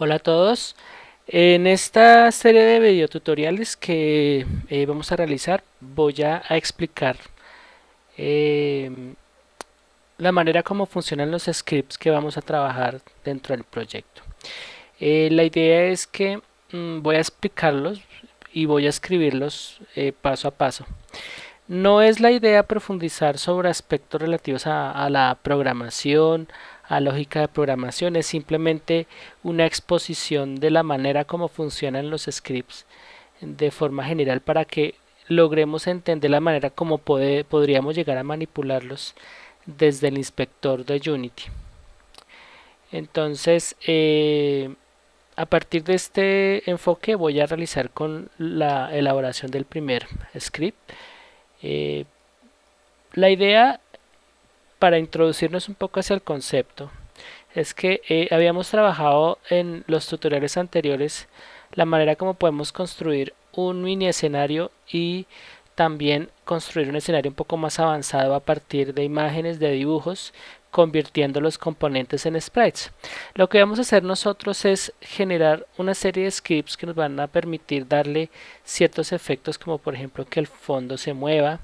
Hola a todos. En esta serie de videotutoriales que vamos a realizar voy a explicar eh, la manera como funcionan los scripts que vamos a trabajar dentro del proyecto. La idea es que voy a explicarlos y voy a escribirlos paso a paso. No es la idea profundizar sobre aspectos relativos a la programación, a lógica de programación, es simplemente una exposición de la manera como funcionan los scripts de forma general para que logremos entender la manera como podríamos llegar a manipularlos desde el inspector de Unity. Entonces, a partir de este enfoque voy a realizar con la elaboración del primer script. Eh, la idea para introducirnos un poco hacia el concepto es que habíamos trabajado en los tutoriales anteriores la manera como podemos construir un mini escenario y también construir un escenario un poco más avanzado a partir de imágenes, de dibujos, convirtiendo los componentes en sprites. Lo que vamos a hacer nosotros es generar una serie de scripts que nos van a permitir darle ciertos efectos, como por ejemplo que el fondo se mueva,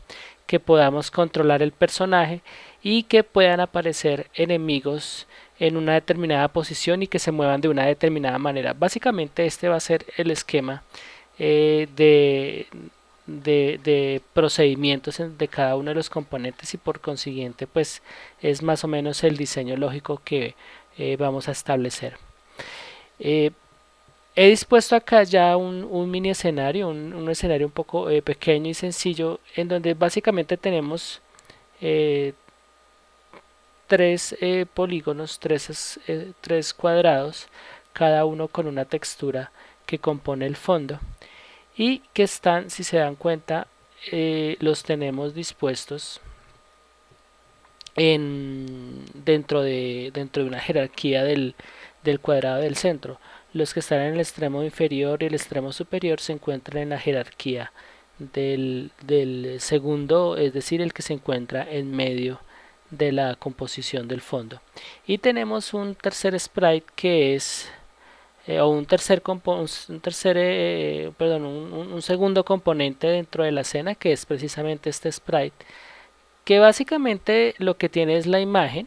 que podamos controlar el personaje y que puedan aparecer enemigos en una determinada posición y que se muevan de una determinada manera. Básicamente este va a ser el esquema eh, de, de procedimientos de cada uno de los componentes y por consiguiente pues es más o menos el diseño lógico que vamos a establecer. Eh, He dispuesto acá ya un mini escenario, un escenario un poco pequeño y sencillo en donde básicamente tenemos eh, tres polígonos, tres cuadrados, cada uno con una textura que compone el fondo y que están, si se dan cuenta, los tenemos dispuestos dentro de una jerarquía del cuadrado del centro. Los que están en el extremo inferior y el extremo superior se encuentran en la jerarquía del segundo, es decir, el que se encuentra en medio de la composición del fondo. Y tenemos un tercer sprite que es o un segundo componente dentro de la escena que es precisamente este sprite, que básicamente lo que tiene es la imagen,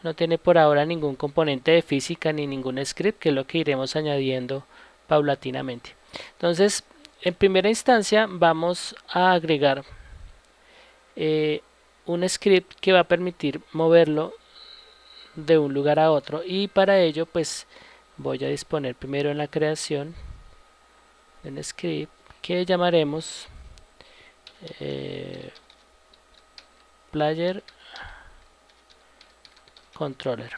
no tiene por ahora ningún componente de física ni ningún script, que es lo que iremos añadiendo paulatinamente. Entonces, en primera instancia vamos a agregar eh, un script que va a permitir moverlo de un lugar a otro y para ello pues voy a disponer primero en la creación de un script que llamaremos eh, player controller.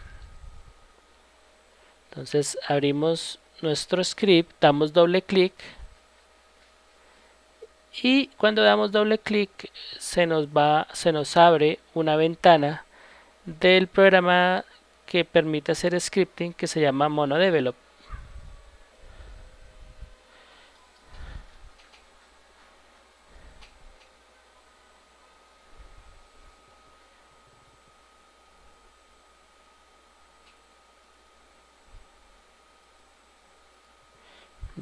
Entonces abrimos nuestro script, damos doble clic y cuando damos doble clic se nos abre una ventana del programa que permite hacer scripting que se llama MonoDevelop.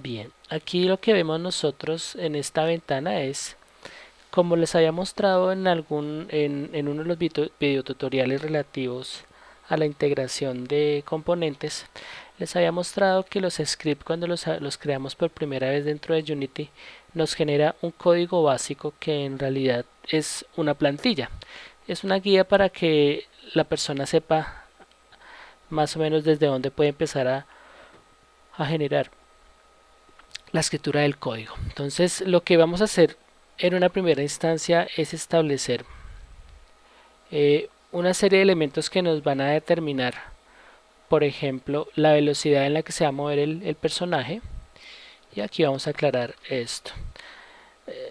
Bien, aquí lo que vemos nosotros en esta ventana es, como les había mostrado en uno de los videotutoriales relativos a la integración de componentes, les había mostrado que los scripts cuando los creamos por primera vez dentro de Unity nos genera un código básico que en realidad es una plantilla. Es una guía para que la persona sepa más o menos desde dónde puede empezar a generar la escritura del código. Entonces lo que vamos a hacer en una primera instancia es establecer una serie de elementos que nos van a determinar, por ejemplo, la velocidad en la que se va a mover el personaje. Y aquí vamos a aclarar esto.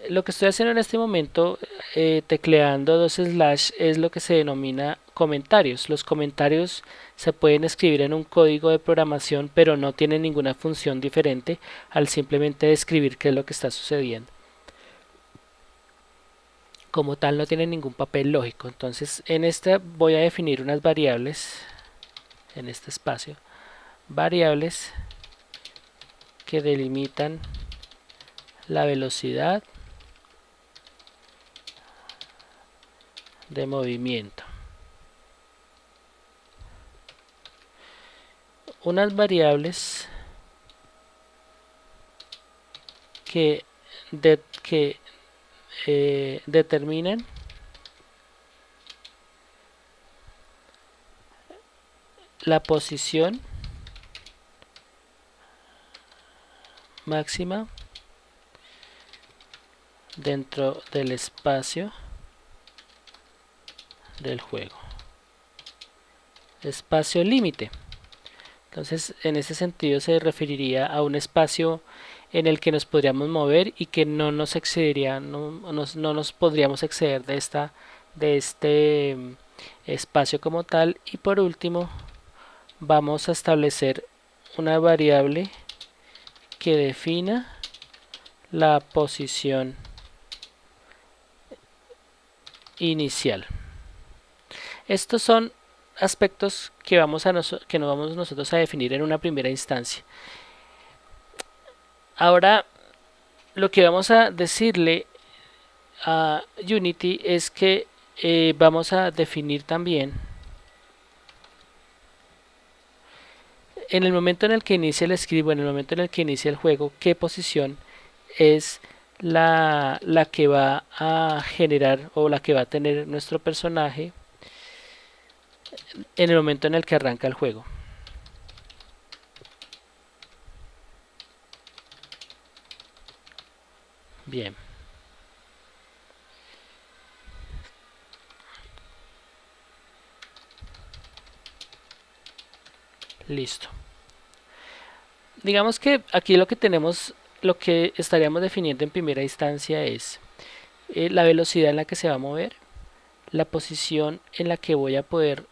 Lo que estoy haciendo en este momento, tecleando dos slash, es lo que se denomina comentarios. Los comentarios se pueden escribir en un código de programación, pero no tienen ninguna función diferente al simplemente describir qué es lo que está sucediendo. Como tal, no tienen ningún papel lógico. Entonces, en esta voy a definir unas variables, en este espacio, variables que delimitan la velocidad de movimiento. Unas variables que determinen la posición máxima dentro del espacio del juego. Espacio límite. Entonces, en ese sentido se referiría a un espacio en el que nos podríamos mover y que no nos excedería, no nos podríamos exceder de este espacio como tal. Y por último, vamos a establecer una variable que defina la posición inicial. Estos son aspectos que que nos vamos nosotros a definir en una primera instancia. Ahora, lo que vamos a decirle a Unity es que vamos a definir también, en el momento en el que inicia el script, en el momento en el que inicia el juego, qué posición es la que va a generar o la que va a tener nuestro personaje en el momento en el que arranca el juego. Bien. Listo. Digamos que aquí lo que estaríamos definiendo en primera instancia es la velocidad en la que se va a mover, la posición en la que voy a poder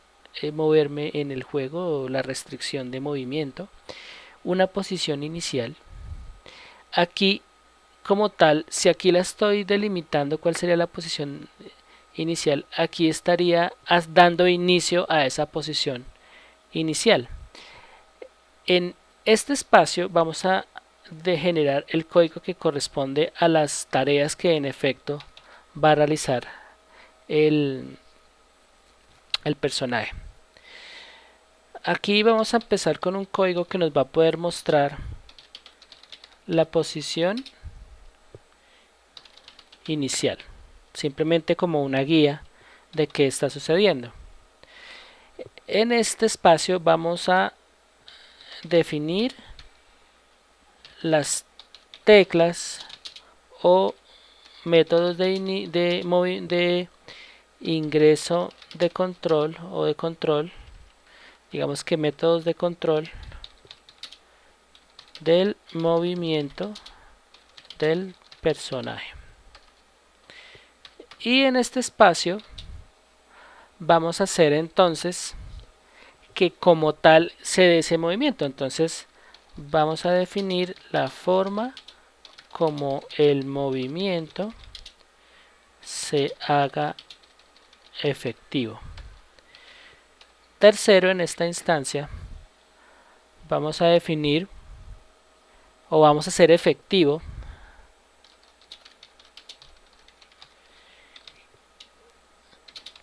moverme en el juego o la restricción de movimiento, una posición inicial. Aquí como tal, si aquí la estoy delimitando cuál sería la posición inicial, aquí estaría dando inicio a esa posición inicial. En este espacio vamos a generar el código que corresponde a las tareas que en efecto va a realizar el personaje. Aquí vamos a empezar con un código que nos va a poder mostrar la posición inicial, simplemente como una guía de qué está sucediendo. En este espacio vamos a definir las teclas o métodos de ingreso de control o de control, digamos que métodos de control del movimiento del personaje. Y en este espacio vamos a hacer entonces que como tal se dé ese movimiento. Entonces vamos a definir la forma como el movimiento se haga efectivo. Tercero, en esta instancia vamos a definir o vamos a hacer efectivo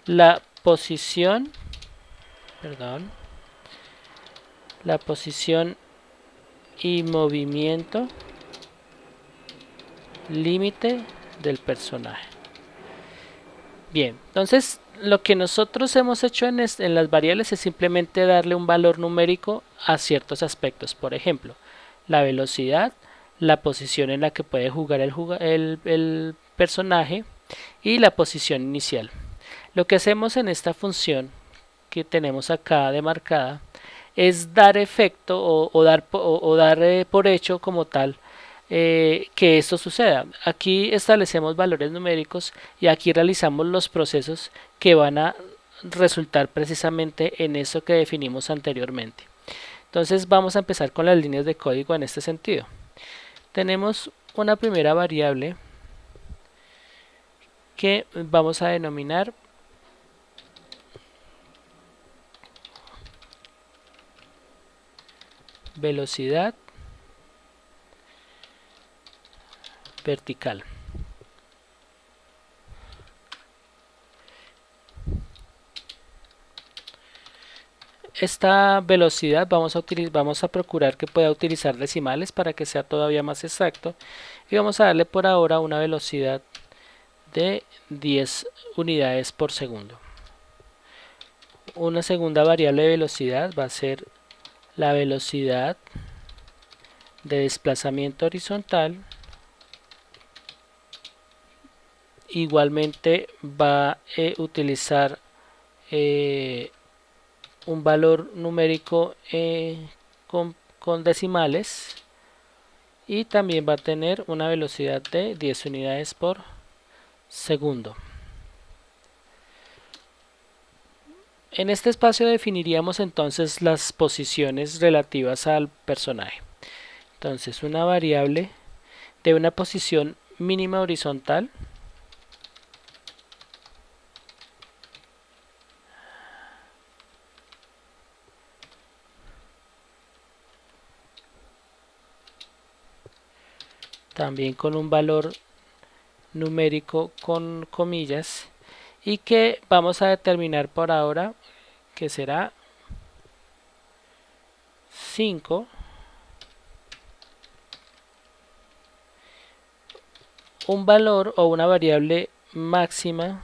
la posición y movimiento límite del personaje. Bien, entonces lo que nosotros hemos hecho en las variables es simplemente darle un valor numérico a ciertos aspectos. Por ejemplo, la velocidad, la posición en la que puede jugar el personaje y la posición inicial. Lo que hacemos en esta función que tenemos acá demarcada es dar efecto o dar por hecho como tal que esto suceda. Aquí establecemos valores numéricos y aquí realizamos los procesos que van a resultar precisamente en eso que definimos anteriormente. Entonces vamos a empezar con las líneas de código en este sentido. Tenemos una primera variable que vamos a denominar velocidad vertical. Esta velocidad vamos a procurar que pueda utilizar decimales para que sea todavía más exacto, y vamos a darle por ahora una velocidad de 10 unidades por segundo. Una segunda variable de velocidad va a ser la velocidad de desplazamiento horizontal. Igualmente va a utilizar un valor numérico con decimales, y también va a tener una velocidad de 10 unidades por segundo. En este espacio definiríamos entonces las posiciones relativas al personaje. Entonces, una variable de una posición mínima horizontal también con un valor numérico con comillas, y que vamos a determinar por ahora que será 5, un valor o una variable máxima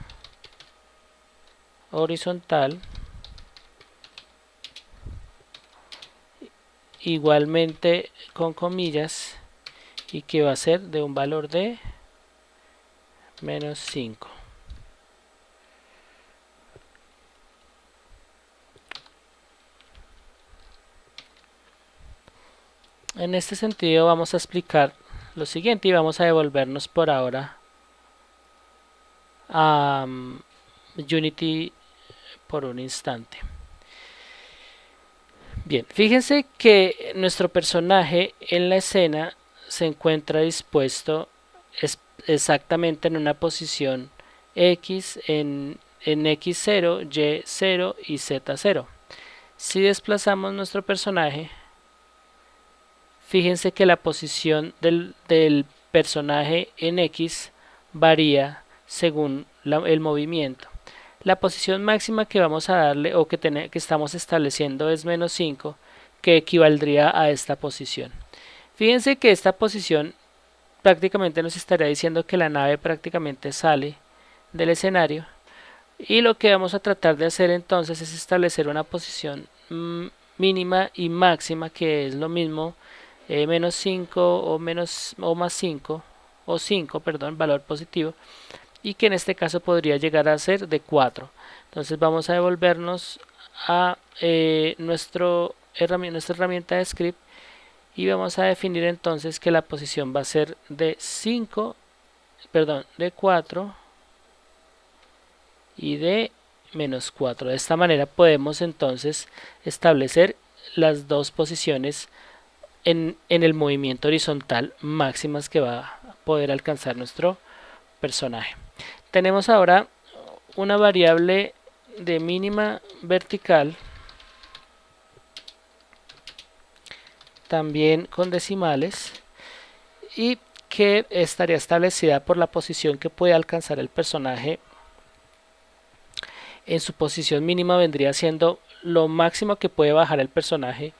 horizontal, igualmente con comillas, y que va a ser de un valor de menos 5. En este sentido vamos a explicar lo siguiente y vamos a devolvernos por ahora a Unity por un instante. Bien, fíjense que nuestro personaje en la escena se encuentra dispuesto exactamente en una posición X, en X0, Y0 y Z0. Si desplazamos nuestro personaje, fíjense que la posición del personaje en X varía según el movimiento. La posición máxima que vamos a darle o que estamos estableciendo es menos 5, que equivaldría a esta posición. Fíjense que esta posición prácticamente nos estaría diciendo que la nave prácticamente sale del escenario, y lo que vamos a tratar de hacer entonces es establecer una posición mínima y máxima, que es lo mismo, menos 5 o más 5 o 5, perdón, valor positivo, y que en este caso podría llegar a ser de 4. Entonces vamos a devolvernos a nuestra herramienta de script, y vamos a definir entonces que la posición va a ser de 4 y de menos 4. De esta manera podemos entonces establecer las dos posiciones en el movimiento horizontal máximas que va a poder alcanzar nuestro personaje. Tenemos ahora una variable de mínima vertical, también con decimales, y que estaría establecida por la posición que puede alcanzar el personaje. En su posición mínima vendría siendo lo máximo que puede bajar el personaje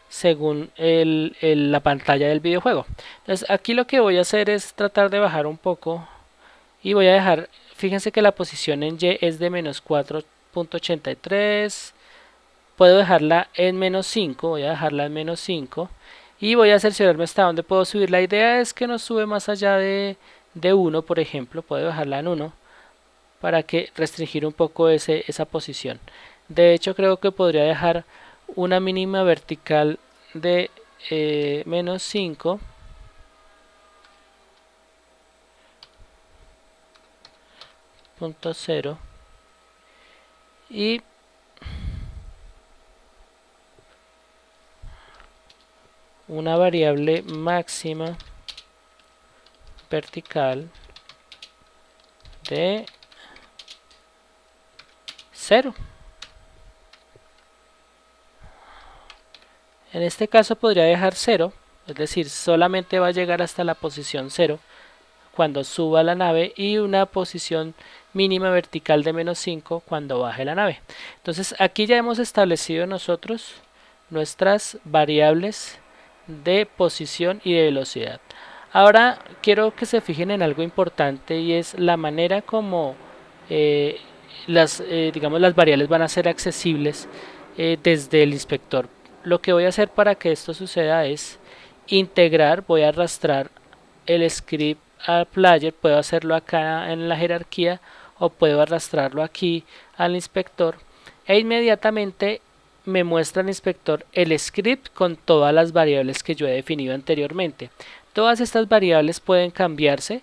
según la pantalla del videojuego. Entonces aquí lo que voy a hacer es tratar de bajar un poco, y voy a dejar, fíjense que la posición en Y es de menos 4.83, puedo dejarla en menos 5, voy a dejarla en menos 5, y voy a cerciorarme hasta dónde puedo subir. La idea es que no sube más allá de 1, por ejemplo, puedo dejarla en 1 para que restringir un poco esa posición. De hecho, creo que podría dejar una mínima vertical de menos 5.0 y una variable máxima vertical de 0. En este caso podría dejar 0, es decir, solamente va a llegar hasta la posición 0, cuando suba la nave y una posición mínima vertical de -5 cuando baje la nave. Entonces aquí ya hemos establecido nosotros nuestras variables de posición y de velocidad. Ahora quiero que se fijen en algo importante, y es la manera como digamos, las variables van a ser accesibles desde el inspector. Lo que voy a hacer para que esto suceda es integrar, voy a arrastrar el script al player, puedo hacerlo acá en la jerarquía o puedo arrastrarlo aquí al inspector, e inmediatamente me muestra el inspector el script con todas las variables que yo he definido anteriormente. Todas estas variables pueden cambiarse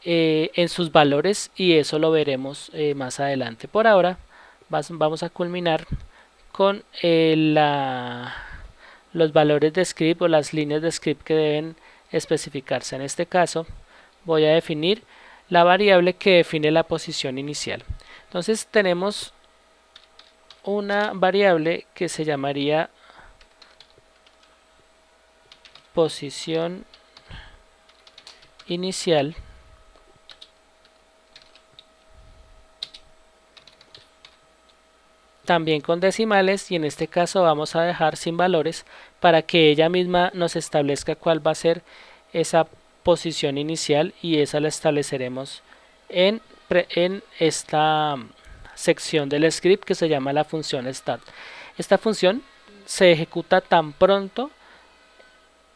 en sus valores, y eso lo veremos más adelante. Por ahora vamos a culminar con los valores de script o las líneas de script que deben especificarse. En este caso voy a definir la variable que define la posición inicial. Entonces tenemos una variable que se llamaría posición inicial, también con decimales, y en este caso vamos a dejar sin valores para que ella misma nos establezca cuál va a ser esa posición inicial, y esa la estableceremos en esta sección del script que se llama la función start. Esta función se ejecuta tan pronto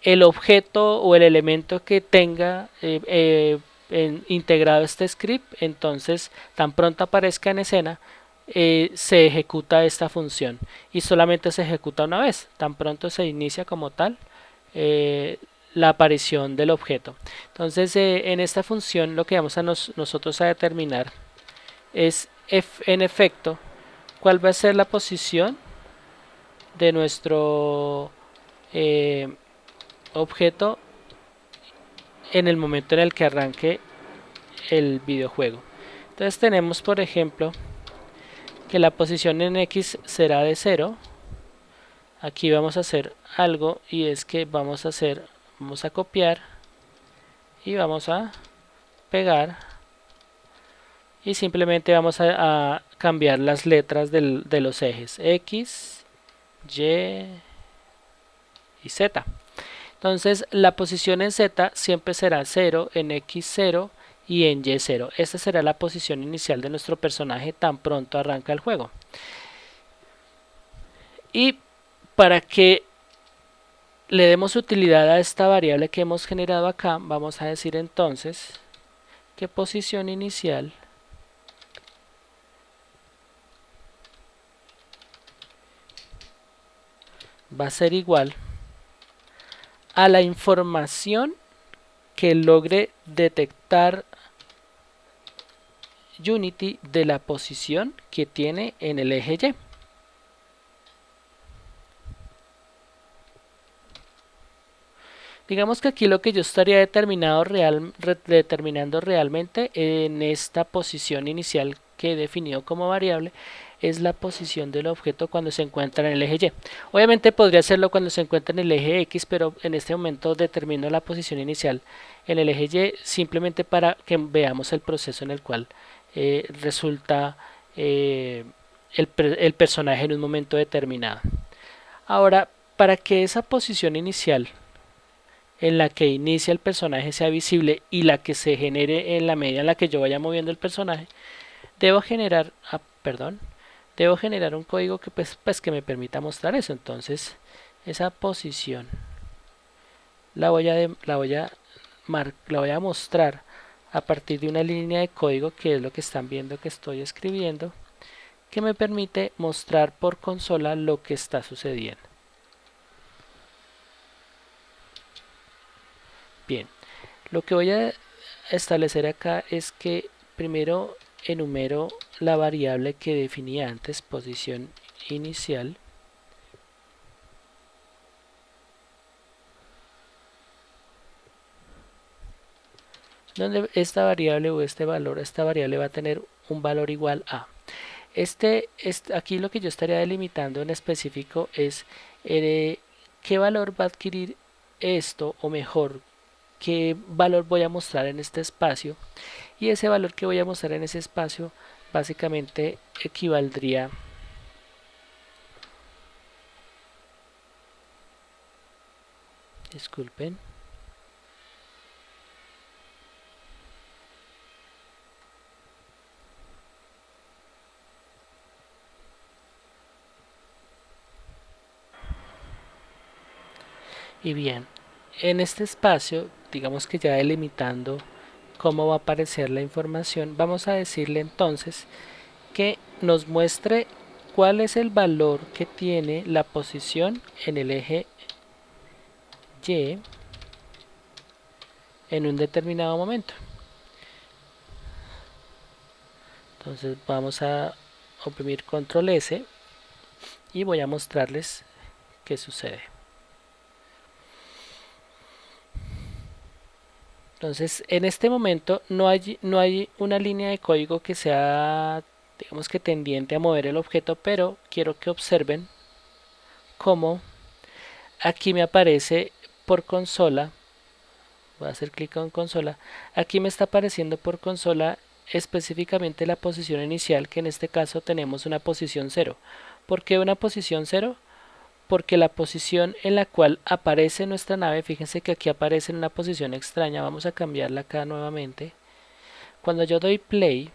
el objeto o el elemento que tenga integrado este script, entonces tan pronto aparezca en escena, se ejecuta esta función, y solamente se ejecuta una vez, tan pronto se inicia como tal la aparición del objeto. Entonces en esta función lo que vamos a nosotros a determinar es en efecto cuál va a ser la posición de nuestro objeto en el momento en el que arranque el videojuego. Entonces tenemos, por ejemplo, que la posición en X será de 0. Aquí vamos a hacer algo, y es que vamos a copiar y vamos a pegar, y simplemente vamos a cambiar las letras de los ejes X, Y y Z. Entonces la posición en Z siempre será 0, en X 0 y en Y 0. Esta será la posición inicial de nuestro personaje tan pronto arranca el juego. Y para que le demos utilidad a esta variable que hemos generado acá, vamos a decir entonces que posición inicial va a ser igual a la información que logre detectar Unity de la posición que tiene en el eje Y. Digamos que aquí lo que yo estaría determinando realmente en esta posición inicial que he definido como variable es la posición del objeto cuando se encuentra en el eje Y. Obviamente podría hacerlo cuando se encuentra en el eje X, pero en este momento determino la posición inicial en el eje Y simplemente para que veamos el proceso en el cual resulta el personaje en un momento determinado. Ahora, para que esa posición inicial en la que inicia el personaje sea visible y la que se genere en la medida en la que yo vaya moviendo el personaje, debo generar un código que que me permita mostrar eso. Entonces esa posición la voy a mostrar a partir de una línea de código, que es lo que están viendo que estoy escribiendo, que me permite mostrar por consola lo que está sucediendo. Bien, lo que voy a establecer acá es que primero enumero la variable que definí antes, posición inicial, donde esta variable o esta variable va a tener un valor igual a aquí. Lo que yo estaría delimitando en específico es qué valor va a adquirir esto, o mejor, qué valor voy a mostrar en este espacio, y ese valor que voy a mostrar en ese espacio básicamente equivaldría disculpen y bien, en este espacio, digamos que ya delimitando cómo va a aparecer la información, vamos a decirle entonces que nos muestre cuál es el valor que tiene la posición en el eje Y en un determinado momento. Entonces vamos a oprimir control S y voy a mostrarles qué sucede. Entonces en este momento no hay una línea de código que sea, digamos que tendiente a mover el objeto, pero quiero que observen cómo aquí me aparece por consola. Voy a hacer clic en consola. Aquí me está apareciendo por consola específicamente la posición inicial, que en este caso tenemos una posición 0. ¿Por qué una posición 0? Porque la posición en la cual aparece nuestra nave, fíjense que aquí aparece en una posición extraña, vamos a cambiarla acá nuevamente. Cuando yo doy play,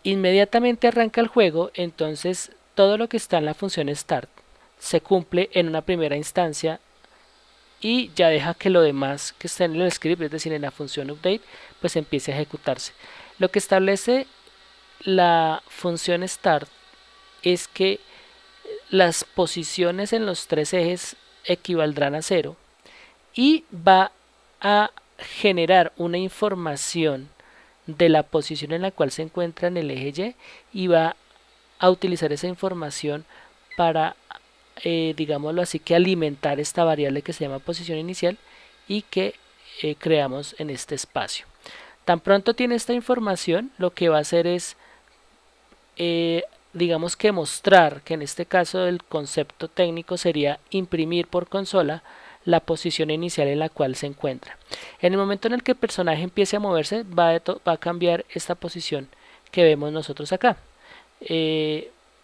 inmediatamente arranca el juego, entonces todo lo que está en la función start se cumple en una primera instancia y ya deja que lo demás que está en el script, es decir, en la función update, pues empiece a ejecutarse. Lo que establece la función start es que las posiciones en los tres ejes equivaldrán a 0 y va a generar una información de la posición en la cual se encuentra en el eje Y y va a utilizar esa información para digámoslo así, que alimentar esta variable que se llama posición inicial y que creamos en este espacio. Tan pronto tiene esta información, lo que va a hacer es digamos que mostrar que en este caso el concepto técnico sería imprimir por consola la posición inicial en la cual se encuentra. En el momento en el que el personaje empiece a moverse, va a cambiar esta posición que vemos nosotros acá.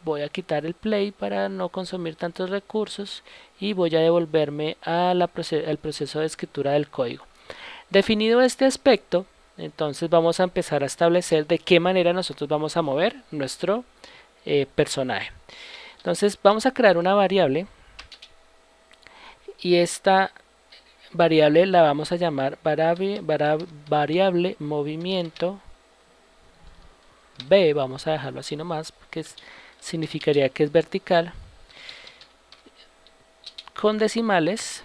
Voy a quitar el play para no consumir tantos recursos y voy a devolverme al proceso de escritura del código. Definido este aspecto, entonces vamos a empezar a establecer de qué manera nosotros vamos a mover nuestro personaje. Entonces vamos a crear una variable y esta variable la vamos a llamar variable movimiento B, vamos a dejarlo así nomás porque significaría que es vertical, con decimales,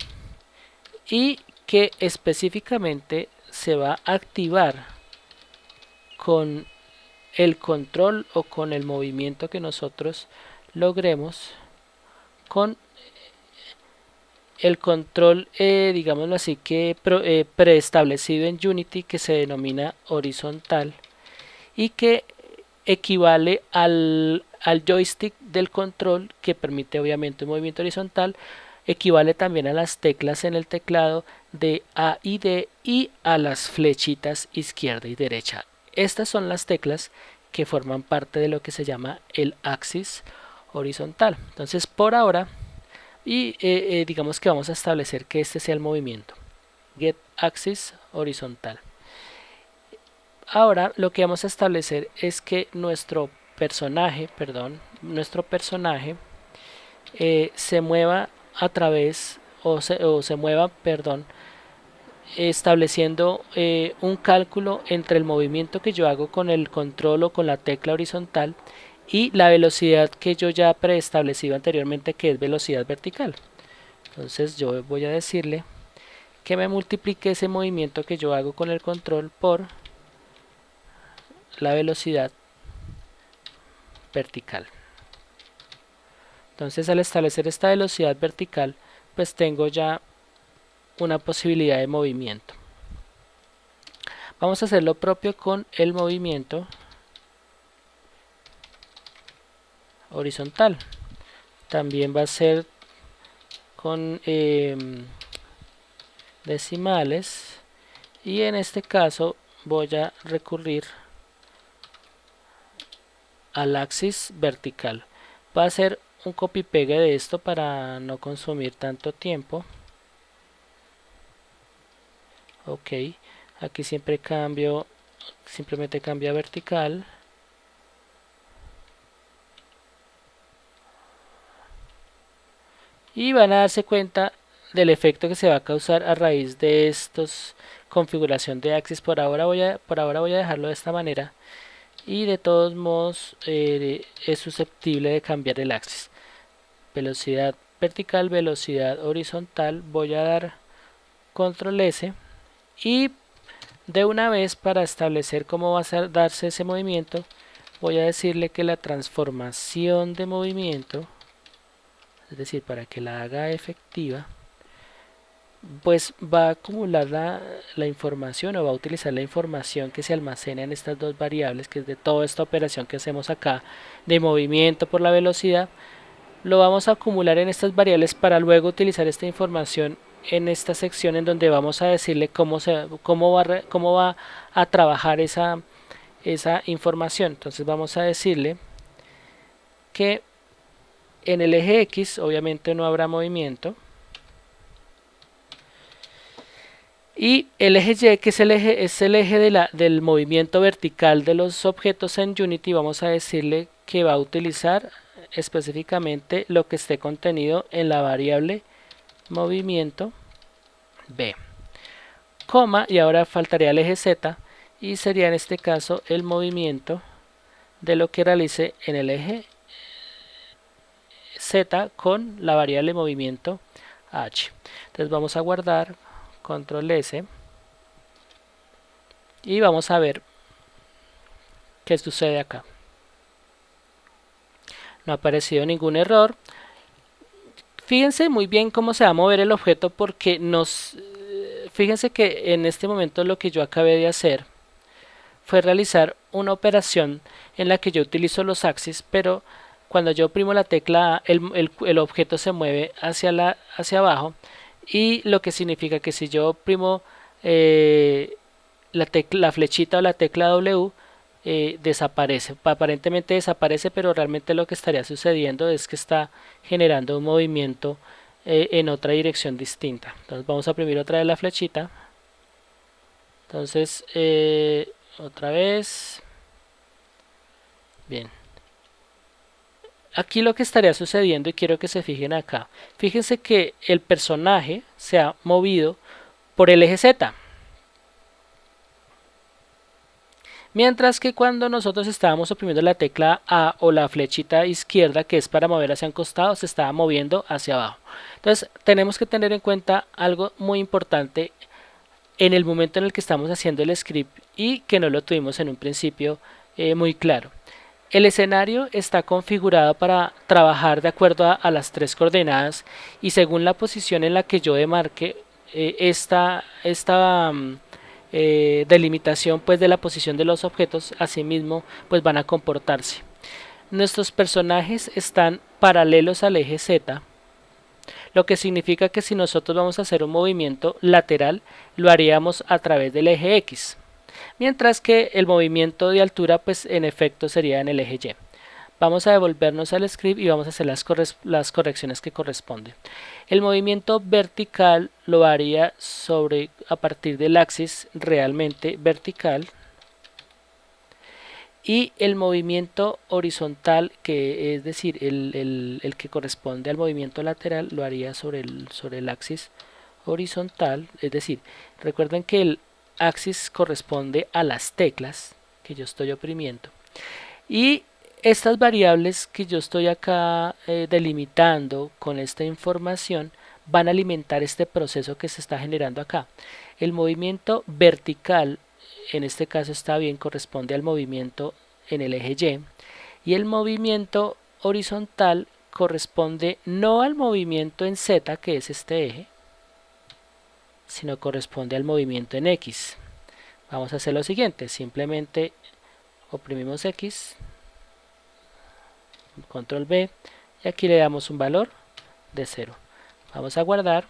y que específicamente se va a activar con el control o con el movimiento que nosotros logremos con el control, digámoslo así, que preestablecido en Unity, que se denomina horizontal y que equivale al joystick del control, que permite obviamente un movimiento horizontal. Equivale también a las teclas en el teclado de A y D y a las flechitas izquierda y derecha. Estas son las teclas que forman parte de lo que se llama el axis horizontal. Entonces por ahora, y digamos que vamos a establecer que este sea el movimiento, get axis horizontal. Ahora lo que vamos a establecer es que nuestro personaje se mueva a través o se mueva, estableciendo un cálculo entre el movimiento que yo hago con el control o con la tecla horizontal y la velocidad que yo ya preestablecido anteriormente, que es velocidad vertical. Entonces yo voy a decirle que me multiplique ese movimiento que yo hago con el control por la velocidad vertical. Entonces al establecer esta velocidad vertical, pues tengo ya una posibilidad de movimiento. Vamos a hacer lo propio con el movimiento horizontal. También va a ser con decimales, y en este caso voy a recurrir al axis vertical. Va a hacer un copy pegue de esto para no consumir tanto tiempo. Ok, aquí siempre cambio, simplemente cambio a vertical. Y van a darse cuenta del efecto que se va a causar a raíz de estos configuración de axis. Por ahora voy a dejarlo de esta manera, y de todos modos es susceptible de cambiar el axis. Velocidad vertical, velocidad horizontal. Voy a dar control S, y de una vez, para establecer cómo va a darse ese movimiento, voy a decirle que la transformación de movimiento, es decir, para que la haga efectiva, pues va a acumular la información, o va a utilizar la información que se almacena en estas dos variables, que es de toda esta operación que hacemos acá de movimiento por la velocidad. Lo vamos a acumular en estas variables para luego utilizar esta información en esta sección, en donde vamos a decirle cómo va a trabajar esa información. Entonces vamos a decirle que en el eje X obviamente no habrá movimiento, y el eje Y, que es el eje del movimiento vertical de los objetos en Unity, vamos a decirle que va a utilizar específicamente lo que esté contenido en la variable movimiento B, coma, y ahora faltaría el eje Z, y sería en este caso el movimiento de lo que realice en el eje Z con la variable movimiento H. Entonces vamos a guardar, control S, y vamos a ver qué sucede acá. No ha aparecido ningún error. Fíjense muy bien cómo se va a mover el objeto, porque fíjense que en este momento lo que yo acabé de hacer fue realizar una operación en la que yo utilizo los axis, pero cuando yo oprimo la tecla A, el objeto se mueve hacia abajo, y lo que significa que si yo oprimo la flechita o la tecla W, desaparece. Aparentemente desaparece, pero realmente lo que estaría sucediendo es que está generando un movimiento en otra dirección distinta. Entonces vamos a oprimir otra vez la flechita. Entonces otra vez. Bien. Aquí lo que estaría sucediendo, y quiero que se fijen acá, fíjense que el personaje se ha movido por el eje Z, mientras que cuando nosotros estábamos oprimiendo la tecla A o la flechita izquierda, que es para mover hacia un costado, se estaba moviendo hacia abajo. Entonces tenemos que tener en cuenta algo muy importante en el momento en el que estamos haciendo el script, y que no lo tuvimos en un principio muy claro. El escenario está configurado para trabajar de acuerdo a las tres coordenadas, y según la posición en la que yo demarque esta delimitación pues de la posición de los objetos, asimismo pues van a comportarse. Nuestros personajes están paralelos al eje Z, lo que significa que si nosotros vamos a hacer un movimiento lateral, lo haríamos a través del eje X, mientras que el movimiento de altura pues en efecto sería en el eje Y. Vamos a devolvernos al script y vamos a hacer las correcciones que corresponden. El movimiento vertical lo haría a partir del axis realmente vertical, y el movimiento horizontal, que es decir el que corresponde al movimiento lateral, lo haría sobre el axis horizontal. Es decir, recuerden que el axis corresponde a las teclas que yo estoy oprimiendo, y estas variables que yo estoy acá delimitando con esta información van a alimentar este proceso que se está generando acá. El movimiento vertical, en este caso está bien, corresponde al movimiento en el eje Y, y el movimiento horizontal corresponde no al movimiento en Z, que es este eje, sino corresponde al movimiento en X. Vamos a hacer lo siguiente, simplemente oprimimos X, control B, y aquí le damos un valor de 0. Vamos a guardar,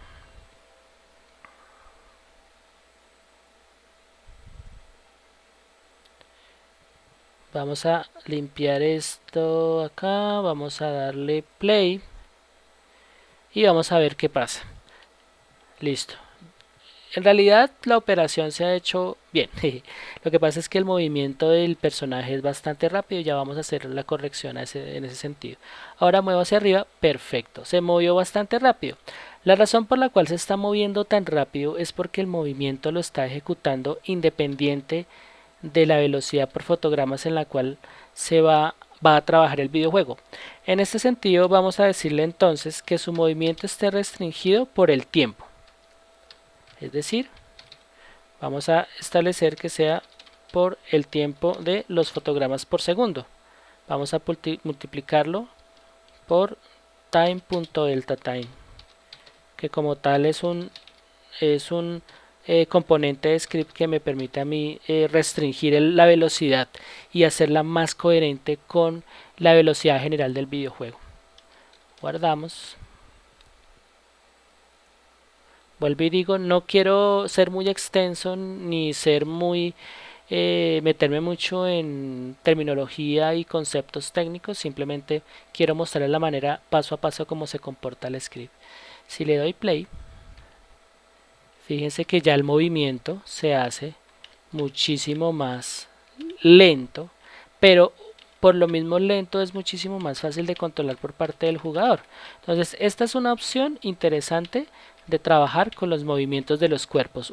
Vamos a limpiar esto acá, vamos a darle play y vamos a ver qué pasa. Listo. En realidad la operación se ha hecho bien. Lo que pasa es que el movimiento del personaje es bastante rápido y ya vamos a hacer la corrección en ese sentido. Ahora muevo hacia arriba, perfecto. Se movió bastante rápido. La razón por la cual se está moviendo tan rápido es porque el movimiento lo está ejecutando independiente de la velocidad por fotogramas en la cual va a trabajar el videojuego. En este sentido vamos a decirle entonces que su movimiento esté restringido por el tiempo. Es decir, vamos a establecer que sea por el tiempo de los fotogramas por segundo. Vamos a multiplicarlo por time.deltaTime, que como tal es un componente de script que me permite a mí restringir la velocidad y hacerla más coherente con la velocidad general del videojuego. Guardamos. Vuelvo y digo, no quiero ser muy extenso ni ser muy meterme mucho en terminología y conceptos técnicos, simplemente quiero mostrarles la manera paso a paso cómo se comporta el script. Si le doy play, fíjense que ya el movimiento se hace muchísimo más lento, pero por lo mismo lento es muchísimo más fácil de controlar por parte del jugador. Entonces esta es una opción interesante de trabajar con los movimientos de los cuerpos,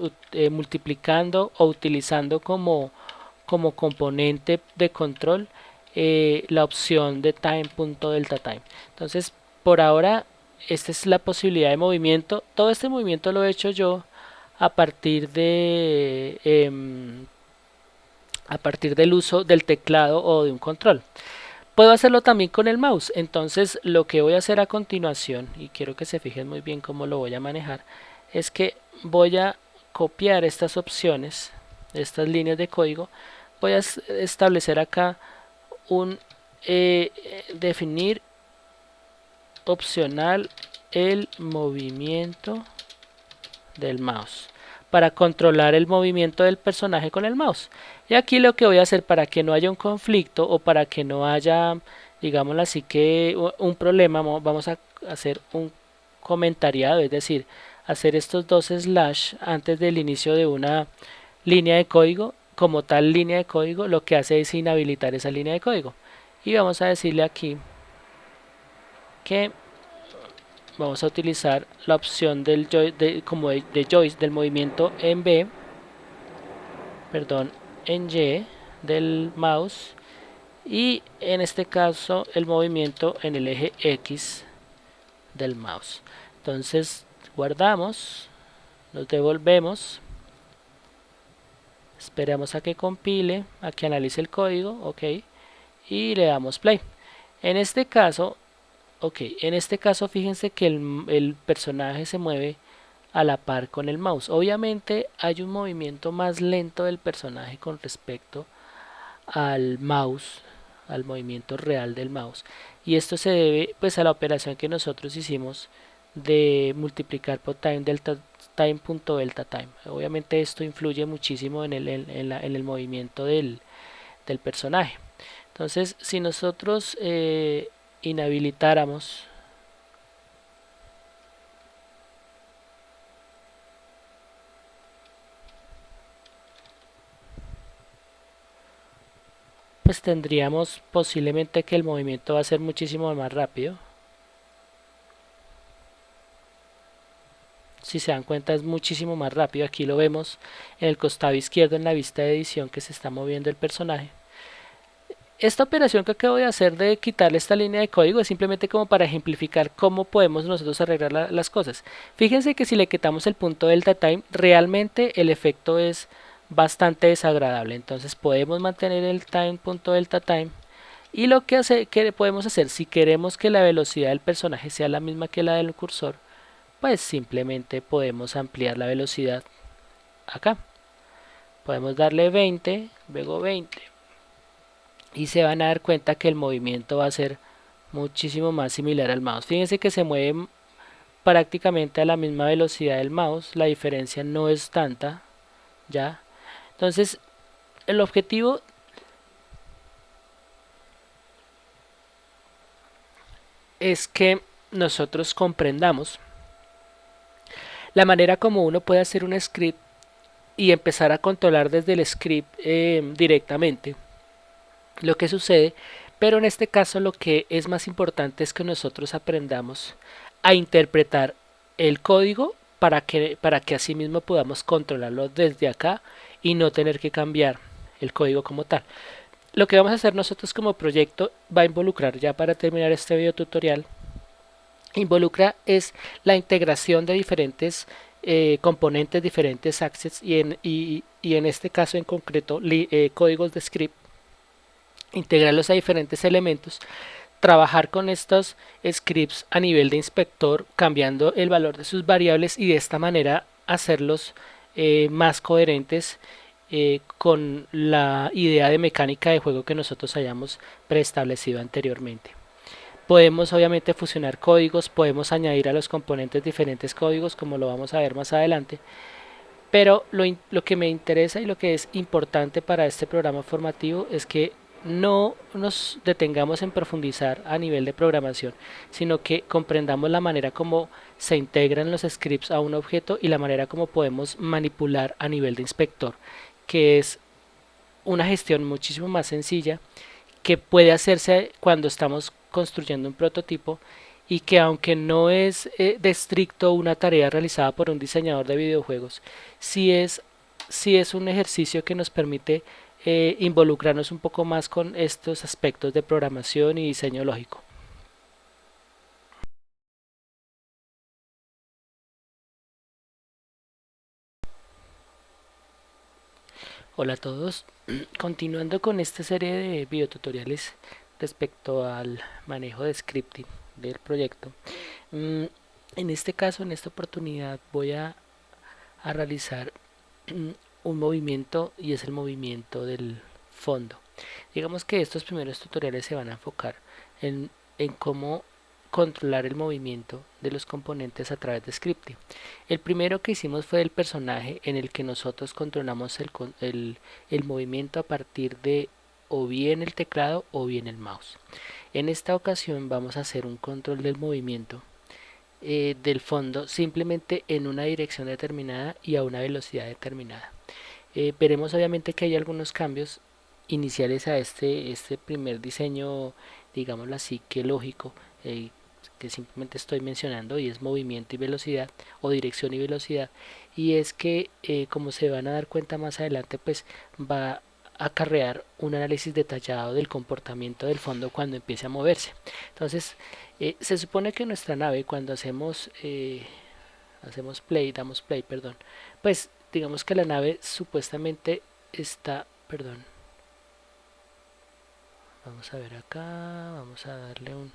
multiplicando o utilizando como componente de control la opción de time.deltaTime. Entonces por ahora esta es la posibilidad de movimiento. Todo este movimiento lo he hecho yo a partir a partir del uso del teclado o de un control. Puedo hacerlo también con el mouse. Entonces lo que voy a hacer a continuación, y quiero que se fijen muy bien cómo lo voy a manejar, es que voy a copiar estas opciones, estas líneas de código. Voy a establecer acá un definir opcional el movimiento del mouse para controlar el movimiento del personaje con el mouse. Y aquí lo que voy a hacer para que no haya un conflicto o para que no haya, digámoslo así, que un problema, vamos a hacer un comentariado, es decir, hacer estos dos slash antes del inicio de una línea de código. Como tal línea de código lo que hace es inhabilitar esa línea de código. Y vamos a decirle aquí que vamos a utilizar la opción del joystick del movimiento en B, perdón, en Y del mouse, y en este caso el movimiento en el eje X del mouse. Entonces guardamos, nos devolvemos, esperamos a que compile, a que analice el código, ok, y le damos play. En este caso fíjense que el personaje se mueve a la par con el mouse. Obviamente hay un movimiento más lento del personaje con respecto al mouse, al movimiento real del mouse. Y esto se debe pues a la operación que nosotros hicimos de multiplicar por time.deltaTime. Obviamente esto influye muchísimo en el movimiento del personaje. Entonces si nosotros inhabilitáramos pues tendríamos posiblemente que el movimiento va a ser muchísimo más rápido. Si se dan cuenta es muchísimo más rápido. Aquí lo vemos en el costado izquierdo en la vista de edición que se está moviendo el personaje. Esta operación que acabo de hacer de quitarle esta línea de código es simplemente como para ejemplificar cómo podemos nosotros arreglar las cosas. Fíjense que si le quitamos el punto delta time, realmente el efecto es bastante desagradable. Entonces podemos mantener el punto delta time. Y lo que podemos hacer, si queremos que la velocidad del personaje sea la misma que la del cursor, pues simplemente podemos ampliar la velocidad acá. Podemos darle 20, luego 20. Y se van a dar cuenta que el movimiento va a ser muchísimo más similar al mouse. Fíjense que se mueve prácticamente a la misma velocidad del mouse, la diferencia no es tanta, ya. Entonces, el objetivo es que nosotros comprendamos la manera como uno puede hacer un script y empezar a controlar desde el script directamente lo que sucede, pero en este caso lo que es más importante es que nosotros aprendamos a interpretar el código para que así mismo podamos controlarlo desde acá y no tener que cambiar el código como tal. Lo que vamos a hacer nosotros como proyecto va a involucrar, ya para terminar este video tutorial, involucra es la integración de diferentes componentes, diferentes access y en este caso en concreto códigos de script, integrarlos a diferentes elementos, trabajar con estos scripts a nivel de inspector, cambiando el valor de sus variables y de esta manera hacerlos más coherentes con la idea de mecánica de juego que nosotros hayamos preestablecido anteriormente. Podemos obviamente fusionar códigos, podemos añadir a los componentes diferentes códigos como lo vamos a ver más adelante, pero lo que me interesa y lo que es importante para este programa formativo es que no nos detengamos en profundizar a nivel de programación, sino que comprendamos la manera como se integran los scripts a un objeto y la manera como podemos manipular a nivel de inspector, que es una gestión muchísimo más sencilla que puede hacerse cuando estamos construyendo un prototipo y que aunque no es de estricto una tarea realizada por un diseñador de videojuegos, sí es un ejercicio que nos permite involucrarnos un poco más con estos aspectos de programación y diseño lógico. Hola a todos, continuando con esta serie de videotutoriales respecto al manejo de scripting del proyecto. En este caso, en esta oportunidad, voy a realizar un movimiento y es el movimiento del fondo. Digamos que estos primeros tutoriales se van a enfocar en cómo controlar el movimiento de los componentes a través de scripting. El primero que hicimos fue el personaje en el que nosotros controlamos el movimiento a partir de o bien el teclado o bien el mouse. En esta ocasión vamos a hacer un control del movimiento del fondo simplemente en una dirección determinada y a una velocidad determinada. Veremos obviamente que hay algunos cambios iniciales a este primer diseño, digámoslo así, que lógico, que simplemente estoy mencionando y es movimiento y velocidad o dirección y velocidad, y es que como se van a dar cuenta más adelante, pues va a acarrear un análisis detallado del comportamiento del fondo cuando empiece a moverse. Entonces se supone que nuestra nave cuando hacemos play, damos play, perdón, pues digamos que la nave supuestamente está, perdón, vamos a ver acá, vamos a darle un,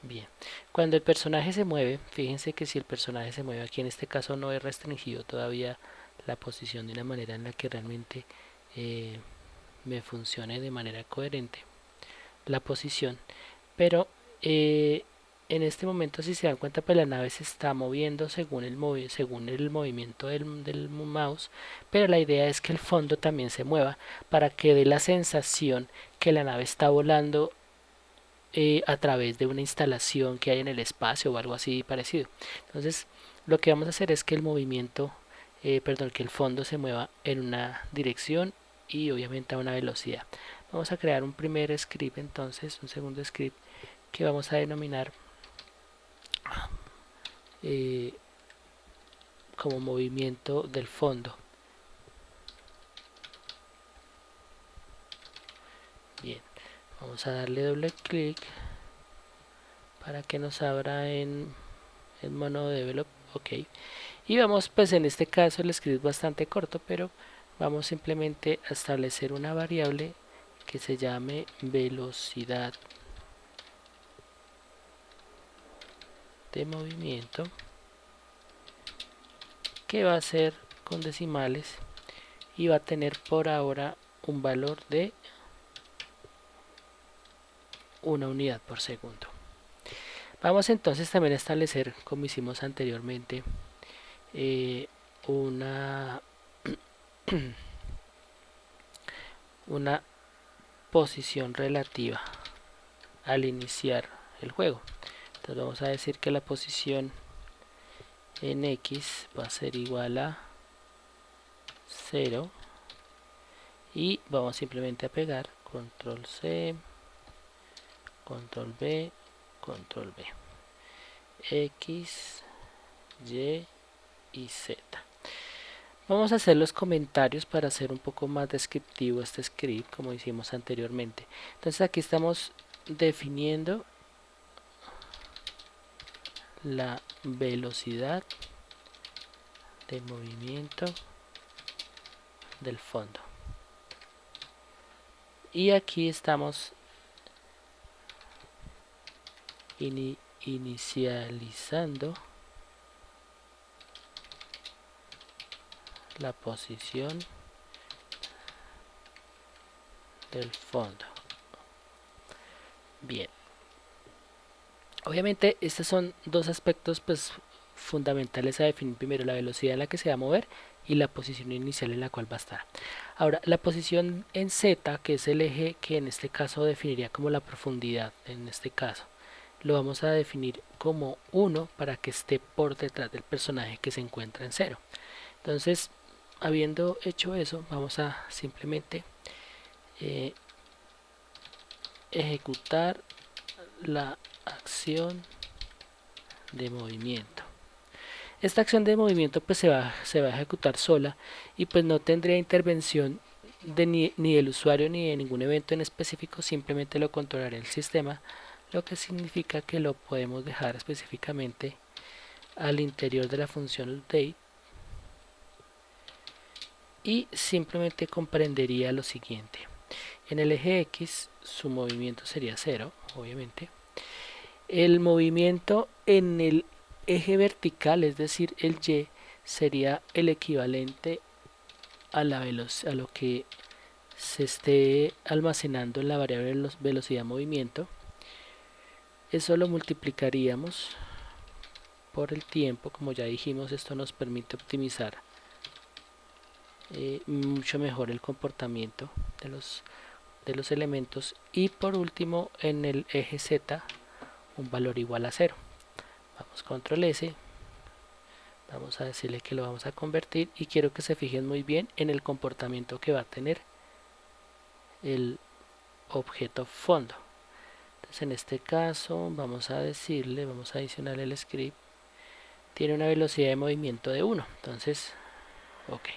bien, cuando el personaje se mueve, fíjense que si el personaje se mueve aquí en este caso no he restringido todavía la posición de una manera en la que realmente eh, me funcione de manera coherente la posición, pero en este momento si se dan cuenta pues la nave se está moviendo según el movimiento del mouse, pero la idea es que el fondo también se mueva para que dé la sensación que la nave está volando a través de una instalación que hay en el espacio o algo así parecido. Entonces lo que vamos a hacer es que el movimiento, perdón, que el fondo se mueva en una dirección y obviamente a una velocidad. Vamos a crear un primer script, entonces un segundo script que vamos a denominar eh, como movimiento del fondo. Bien, vamos a darle doble clic para que nos abra en mono develop. Ok, y vamos, pues en este caso el script es bastante corto, pero vamos simplemente a establecer una variable que se llame velocidad de movimiento, que va a ser con decimales y va a tener por ahora un valor de 1 unidad por segundo. Vamos entonces también a establecer, como hicimos anteriormente, una una posición relativa al iniciar el juego. Entonces vamos a decir que la posición en X va a ser igual a 0 y vamos simplemente a pegar control C, control B, control B, X, Y y Z. Vamos a hacer los comentarios para hacer un poco más descriptivo este script como hicimos anteriormente. Entonces aquí estamos definiendo la velocidad de movimiento del fondo. Y aquí estamos inicializando la posición del fondo. Bien, obviamente estos son dos aspectos pues fundamentales a definir: primero la velocidad en la que se va a mover y la posición inicial en la cual va a estar. Ahora, la posición en Z, que es el eje que en este caso definiría como la profundidad, en este caso lo vamos a definir como 1 para que esté por detrás del personaje que se encuentra en 0. Entonces, habiendo hecho eso, vamos a simplemente ejecutar la acción de movimiento. Esta acción de movimiento pues se va a ejecutar sola y pues no tendría intervención de ni del usuario ni de ningún evento en específico, simplemente lo controlará el sistema, lo que significa que lo podemos dejar específicamente al interior de la función update y simplemente comprendería lo siguiente: en el eje X su movimiento sería 0, obviamente. El movimiento en el eje vertical, es decir el Y, sería el equivalente a lo que se esté almacenando en la variable velocidad movimiento. Eso lo multiplicaríamos por el tiempo. Como ya dijimos, esto nos permite optimizar mucho mejor el comportamiento de los elementos. Y por último, en el eje Z, un valor igual a 0. Vamos control S, vamos a decirle que lo vamos a convertir y quiero que se fijen muy bien en el comportamiento que va a tener el objeto fondo. Entonces en este caso vamos a decirle, vamos a adicionar el script, tiene una velocidad de movimiento de 1. Entonces, ok.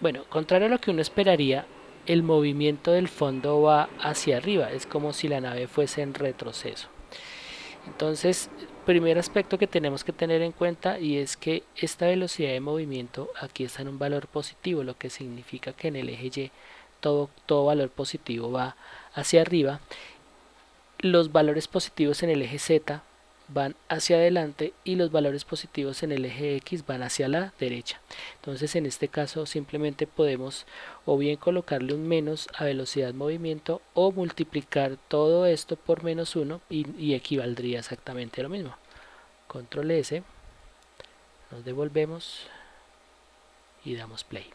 Bueno, contrario a lo que uno esperaría, el movimiento del fondo va hacia arriba, es como si la nave fuese en retroceso. Entonces, primer aspecto que tenemos que tener en cuenta, y es que esta velocidad de movimiento aquí está en un valor positivo, lo que significa que en el eje Y todo valor positivo va hacia arriba. Los valores positivos en el eje Z van hacia adelante y los valores positivos en el eje X van hacia la derecha. Entonces en este caso simplemente podemos o bien colocarle un menos a velocidad de movimiento o multiplicar todo esto por menos 1 y equivaldría exactamente a lo mismo. Control S, nos devolvemos y damos play.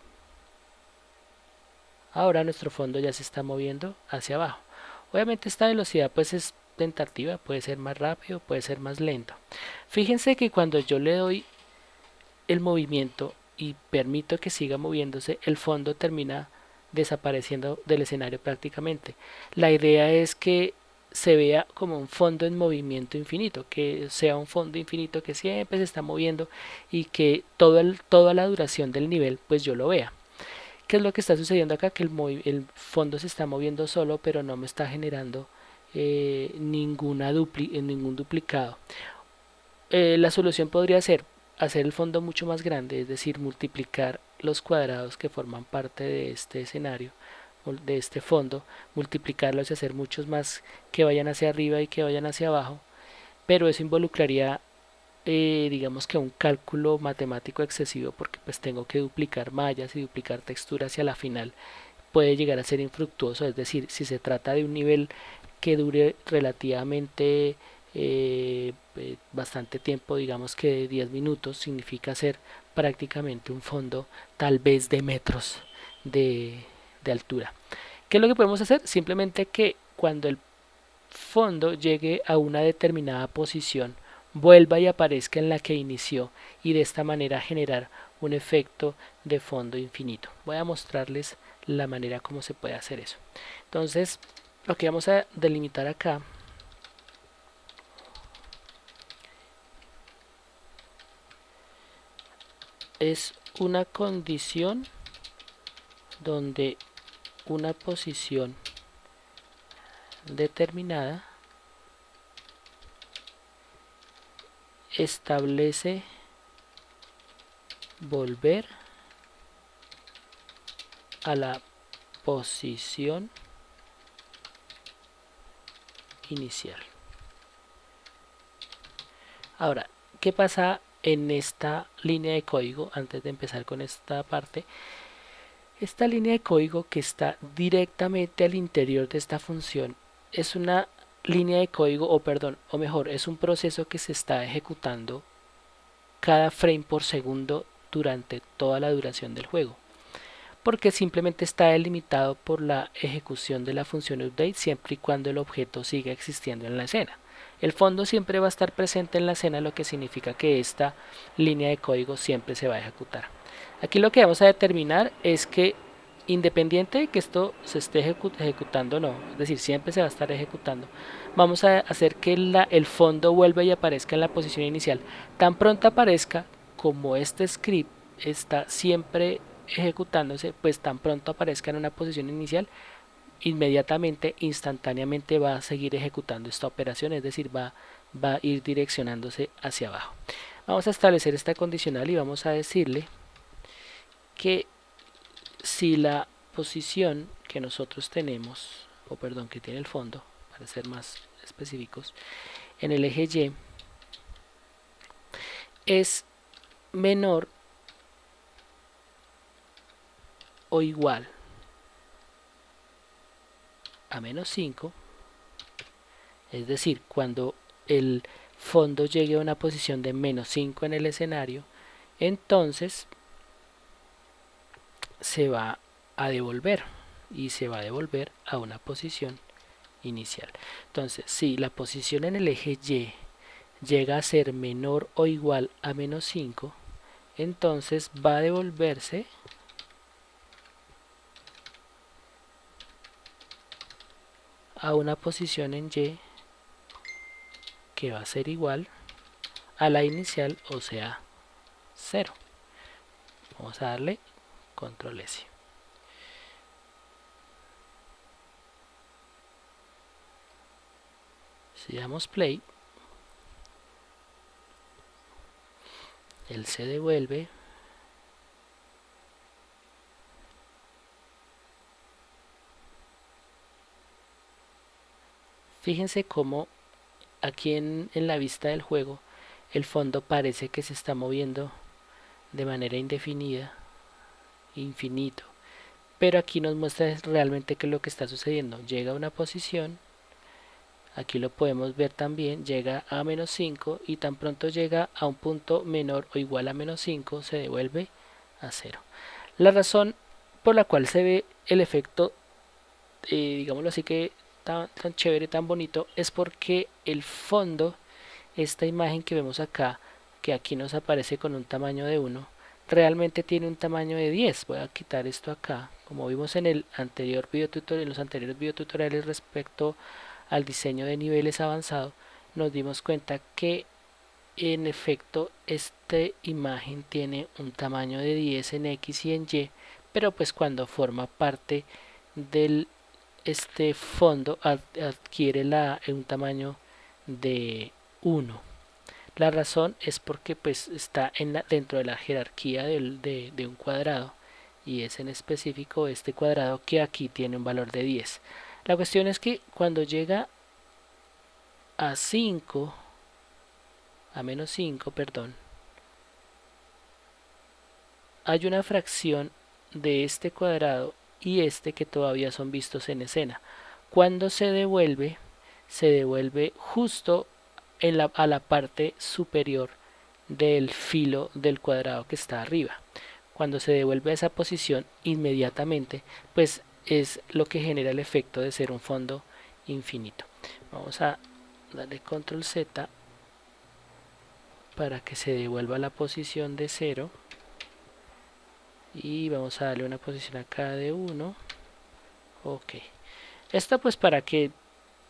Ahora nuestro fondo ya se está moviendo hacia abajo. Obviamente esta velocidad pues es tentativa, puede ser más rápido, puede ser más lento. Fíjense que cuando yo le doy el movimiento y permito que siga moviéndose, el fondo termina desapareciendo del escenario prácticamente. La idea es que se vea como un fondo en movimiento infinito, que sea un fondo infinito que siempre se está moviendo y que toda la duración del nivel pues yo lo vea. ¿Qué es lo que está sucediendo acá? Que el fondo se está moviendo solo, pero no me está generando ningún duplicado. La solución podría ser hacer el fondo mucho más grande, es decir, multiplicar los cuadrados que forman parte de este escenario, de este fondo, multiplicarlos y hacer muchos más que vayan hacia arriba y que vayan hacia abajo, pero eso involucraría digamos que un cálculo matemático excesivo, porque pues tengo que duplicar mallas y duplicar texturas y a la final puede llegar a ser infructuoso. Es decir, si se trata de un nivel que dure relativamente bastante tiempo, digamos que de 10 minutos, significa hacer prácticamente un fondo tal vez de metros de, de altura. ¿Qué es lo que podemos hacer? Simplemente que cuando el fondo llegue a una determinada posición, vuelva y aparezca en la que inició, y de esta manera generar un efecto de fondo infinito. Voy a mostrarles la manera como se puede hacer eso. Entonces, lo que vamos a delimitar acá es una condición donde una posición determinada establece volver a la posición inicial. Ahora, ¿qué pasa en esta línea de código? Antes de empezar con esta parte, esta línea de código que está directamente al interior de esta función es una línea de código, o mejor, es un proceso que se está ejecutando cada frame por segundo durante toda la duración del juego, porque simplemente está delimitado por la ejecución de la función update siempre y cuando el objeto siga existiendo en la escena. El fondo siempre va a estar presente en la escena, lo que significa que esta línea de código siempre se va a ejecutar. Aquí lo que vamos a determinar es que, independiente de que esto se esté ejecutando o no, es decir, siempre se va a estar ejecutando, vamos a hacer que el fondo vuelva y aparezca en la posición inicial. Tan pronto aparezca, como este script está siempre ejecutándose, pues tan pronto aparezca en una posición inicial, inmediatamente, instantáneamente va a seguir ejecutando esta operación, es decir, va a ir direccionándose hacia abajo. Vamos a establecer esta condicional y vamos a decirle que si la posición que nosotros tenemos, o perdón, que tiene el fondo, para ser más específicos, en el eje Y es menor o igual a menos 5, es decir, cuando el fondo llegue a una posición de menos 5 en el escenario, entonces se va a devolver y se va a devolver a una posición inicial. Entonces, si la posición en el eje Y llega a ser menor o igual a menos 5, entonces va a devolverse a una posición en Y que va a ser igual a la inicial, o sea, 0. Vamos a darle control S. Si damos play, él se devuelve Fíjense cómo aquí en la vista del juego el fondo parece que se está moviendo de manera indefinida, infinito, pero aquí nos muestra realmente qué es lo que está sucediendo. Llega a una posición, aquí lo podemos ver también, llega a menos 5 y tan pronto llega a un punto menor o igual a menos 5 se devuelve a 0. La razón por la cual se ve el efecto, digámoslo así, que tan chévere, tan bonito, es porque el fondo, esta imagen que vemos acá, que aquí nos aparece con un tamaño de 1, realmente tiene un tamaño de 10. Voy a quitar esto acá. Como vimos en el anterior en los anteriores videotutoriales respecto al diseño de niveles avanzado, nos dimos cuenta que en efecto esta imagen tiene un tamaño de 10 en X y en Y, pero pues cuando forma parte del este fondo adquiere un tamaño de 1. La razón es porque pues está dentro de la jerarquía de un cuadrado, y es en específico este cuadrado que aquí tiene un valor de 10. La cuestión es que cuando llega a 5, a menos 5, perdón, hay una fracción de este cuadrado y este que todavía son vistos en escena. Cuando se devuelve justo a la parte superior del filo del cuadrado que está arriba. Cuando se devuelve a esa posición inmediatamente, pues es lo que genera el efecto de ser un fondo infinito. Vamos a darle control Z para que se devuelva a la posición de 0 y vamos a darle una posición acá de 1. Ok, esto pues para que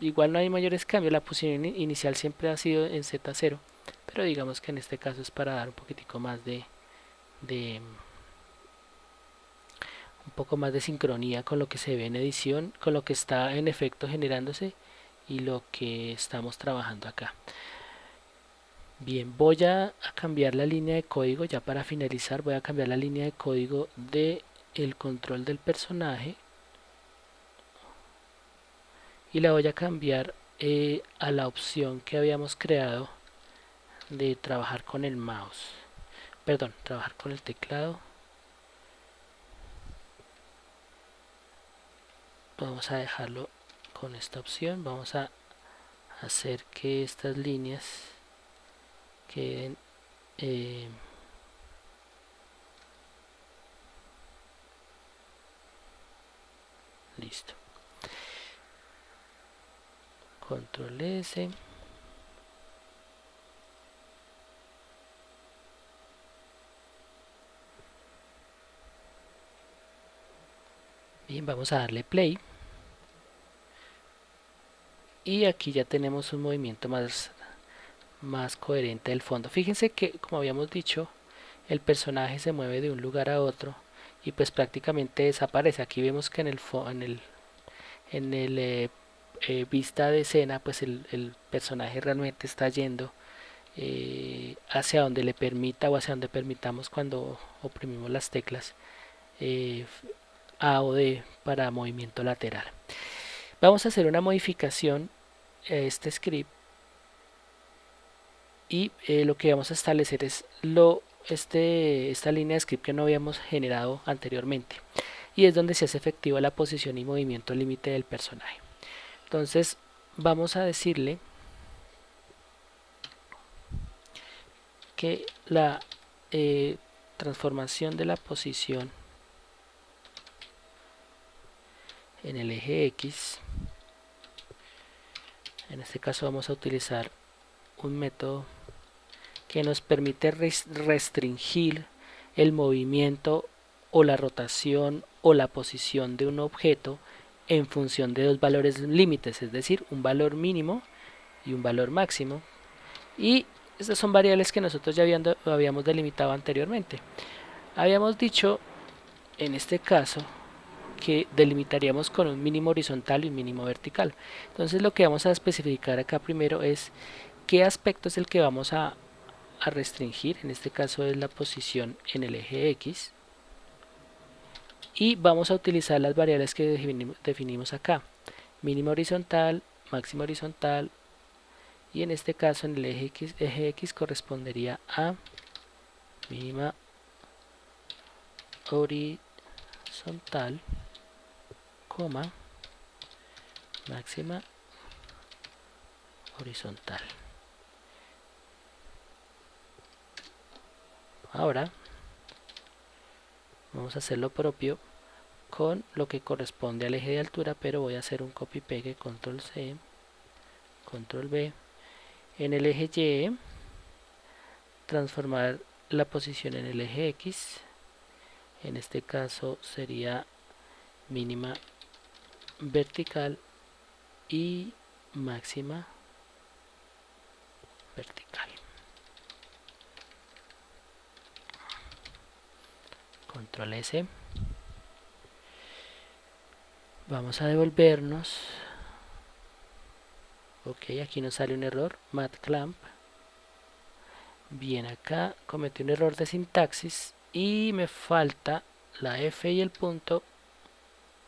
igual no hay mayores cambios, la posición inicial siempre ha sido en Z0, pero digamos que en este caso es para dar un poquitico más de un poco más de sincronía con lo que se ve en edición, con lo que está en efecto generándose y lo que estamos trabajando acá. Bien, voy a cambiar la línea de código, ya para finalizar voy a cambiar la línea de código de el control del personaje y la voy a cambiar a la opción que habíamos creado de trabajar con el mouse, perdón, trabajar con el teclado. Vamos a dejarlo con esta opción, vamos a hacer que estas líneas queden listo. Control S. Bien, vamos a darle play. Y aquí ya tenemos un movimiento más coherente del fondo. Fíjense que, como habíamos dicho, el personaje se mueve de un lugar a otro y pues prácticamente desaparece. Aquí vemos que en el vista de escena, pues el personaje realmente está yendo hacia donde le permita o hacia donde permitamos cuando oprimimos las teclas eh, A o D para movimiento lateral. Vamos a hacer una modificación a este script y lo que vamos a establecer es esta línea de script que no habíamos generado anteriormente, y es donde se hace efectiva la posición y movimiento límite del personaje. Entonces vamos a decirle que la transformación de la posición en el eje X, en este caso vamos a utilizar un método que nos permite restringir el movimiento o la rotación o la posición de un objeto en función de dos valores límites, es decir, un valor mínimo y un valor máximo. Y estas son variables que nosotros ya habíamos delimitado anteriormente. Habíamos dicho en este caso que delimitaríamos con un mínimo horizontal y un mínimo vertical. Entonces lo que vamos a especificar acá primero es qué aspecto es el que vamos a restringir. En este caso es la posición en el eje X, y vamos a utilizar las variables que definimos acá: mínimo horizontal, máximo horizontal, y en este caso en el eje X correspondería a mínima horizontal, coma, máxima horizontal. Ahora vamos a hacer lo propio con lo que corresponde al eje de altura, pero voy a hacer un copy pegue, control C, control V. En el eje Y, transformar la posición en el eje X, en este caso sería mínima vertical y máxima vertical. Control S. Vamos a devolvernos. Ok, aquí nos sale un error, matclamp. Bien, acá cometí un error de sintaxis y me falta la F y el punto.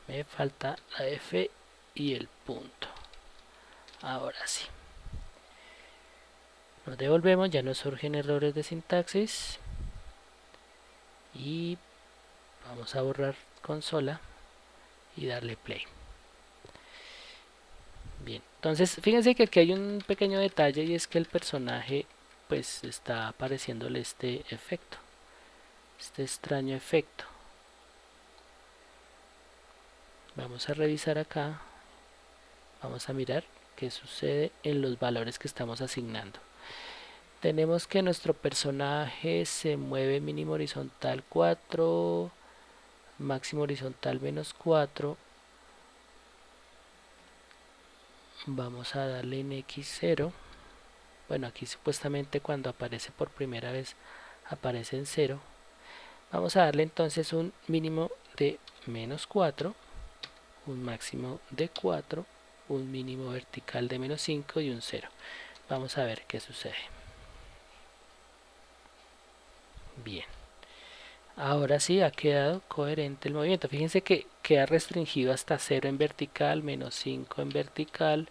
Me falta la F y el punto. Ahora sí. Nos devolvemos, ya nos surgen errores de sintaxis. Y vamos a borrar consola y darle play. Bien, Entonces, fíjense que aquí hay un pequeño detalle y es que el personaje pues está apareciéndole este efecto, este extraño efecto. Vamos a revisar acá, vamos a mirar qué sucede en los valores que estamos asignando. Tenemos que nuestro personaje se mueve mínimo horizontal 4, máximo horizontal menos 4. Vamos a darle en X0. Bueno, aquí supuestamente cuando aparece por primera vez aparece en 0. Vamos a darle entonces un mínimo de menos 4, un máximo de 4, un mínimo vertical de menos 5 y un 0. Vamos a ver qué sucede. Bien. Ahora sí ha quedado coherente el movimiento. Fíjense que queda restringido hasta 0 en vertical, menos 5 en vertical,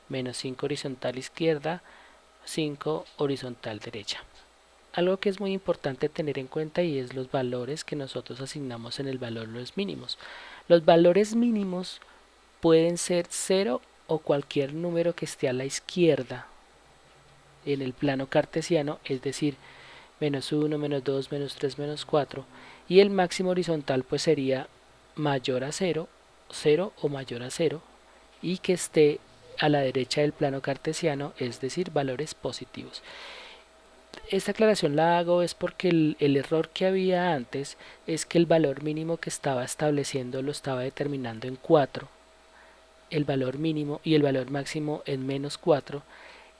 menos 5 horizontal izquierda, 5 horizontal derecha. Algo que es muy importante tener en cuenta y es los valores que nosotros asignamos en el valor los mínimos. Los valores mínimos pueden ser 0 o cualquier número que esté a la izquierda en el plano cartesiano, es decir, menos 1, menos 2, menos 3, menos 4, y el máximo horizontal pues sería mayor a 0, 0 o mayor a 0, y que esté a la derecha del plano cartesiano, es decir, valores positivos. Esta aclaración la hago es porque el error que había antes es que el valor mínimo que estaba estableciendo lo estaba determinando en 4, el valor mínimo, y el valor máximo en menos 4,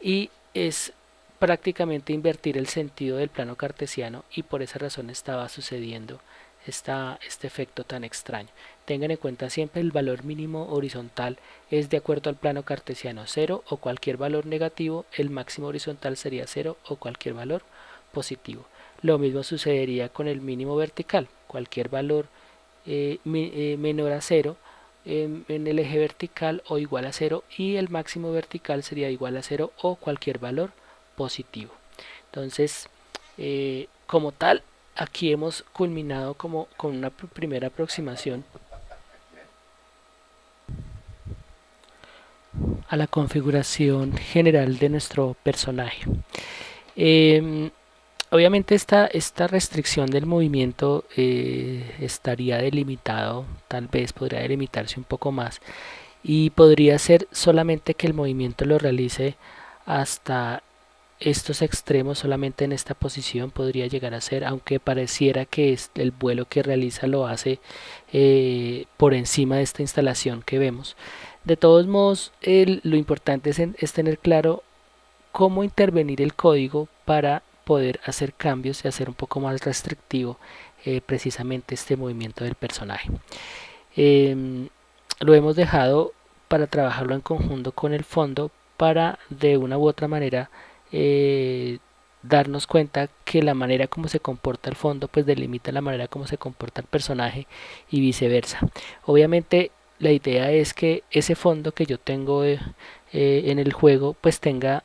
y es prácticamente invertir el sentido del plano cartesiano, y por esa razón estaba sucediendo este efecto tan extraño. Tengan en cuenta siempre el valor mínimo horizontal es de acuerdo al plano cartesiano 0 o cualquier valor negativo, el máximo horizontal sería 0 o cualquier valor positivo. Lo mismo sucedería con el mínimo vertical, cualquier valor menor a 0 en el eje vertical o igual a 0, y el máximo vertical sería igual a 0 o cualquier valor positivo. Entonces, como tal, aquí hemos culminado con una primera aproximación a la configuración general de nuestro personaje. Obviamente esta restricción del movimiento estaría delimitado, tal vez podría delimitarse un poco más, y podría ser solamente que el movimiento lo realice hasta estos extremos, solamente en esta posición podría llegar a ser, aunque pareciera que el vuelo que realiza lo hace por encima de esta instalación que vemos. De todos modos, lo importante es tener claro cómo intervenir el código para poder hacer cambios y hacer un poco más restrictivo precisamente este movimiento del personaje. Lo hemos dejado para trabajarlo en conjunto con el fondo para de una u otra manera darnos cuenta que la manera como se comporta el fondo pues delimita la manera como se comporta el personaje y viceversa. Obviamente la idea es que ese fondo que yo tengo en el juego pues tenga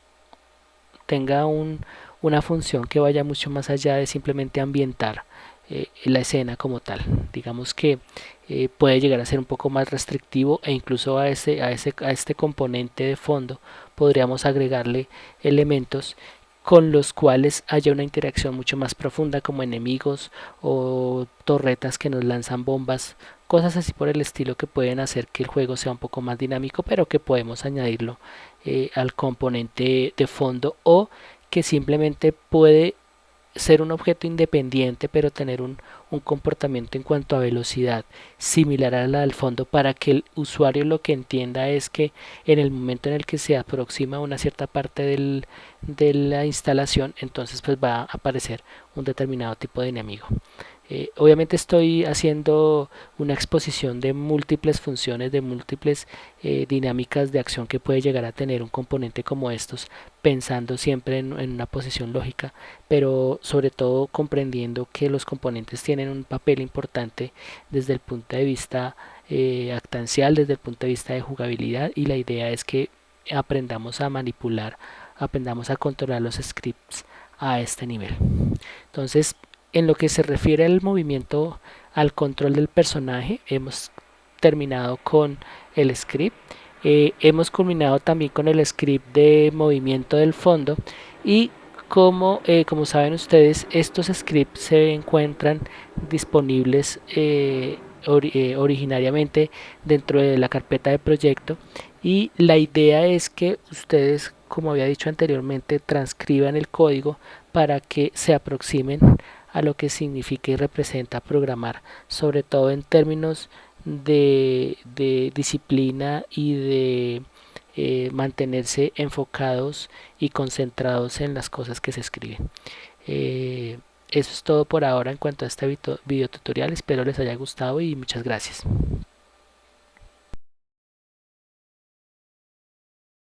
una función que vaya mucho más allá de simplemente ambientar la escena como tal. Digamos que puede llegar a ser un poco más restrictivo, e incluso a este componente de fondo podríamos agregarle elementos con los cuales haya una interacción mucho más profunda, como enemigos o torretas que nos lanzan bombas, cosas así por el estilo, que pueden hacer que el juego sea un poco más dinámico, pero que podemos añadirlo al componente de fondo, o que simplemente puede ser un objeto independiente pero tener un comportamiento en cuanto a velocidad similar a la del fondo, para que el usuario lo que entienda es que en el momento en el que se aproxima a una cierta parte de la instalación, entonces pues va a aparecer un determinado tipo de enemigo. Obviamente estoy haciendo una exposición de múltiples funciones, de múltiples dinámicas de acción que puede llegar a tener un componente como estos, pensando siempre en una posición lógica, pero sobre todo comprendiendo que los componentes tienen un papel importante desde el punto de vista actancial, desde el punto de vista de jugabilidad, y la idea es que aprendamos a manipular, aprendamos a controlar los scripts a este nivel. Entonces, en lo que se refiere al movimiento, al control del personaje, hemos terminado con el script. Hemos culminado también con el script de movimiento del fondo y como saben ustedes, estos scripts se encuentran disponibles originariamente dentro de la carpeta de proyecto, y la idea es que ustedes, como había dicho anteriormente, transcriban el código para que se aproximen a lo que significa y representa programar, sobre todo en términos de disciplina y de mantenerse enfocados y concentrados en las cosas que se escriben. Eh, Eso es todo por ahora en cuanto a este video tutorial. Espero les haya gustado y muchas gracias.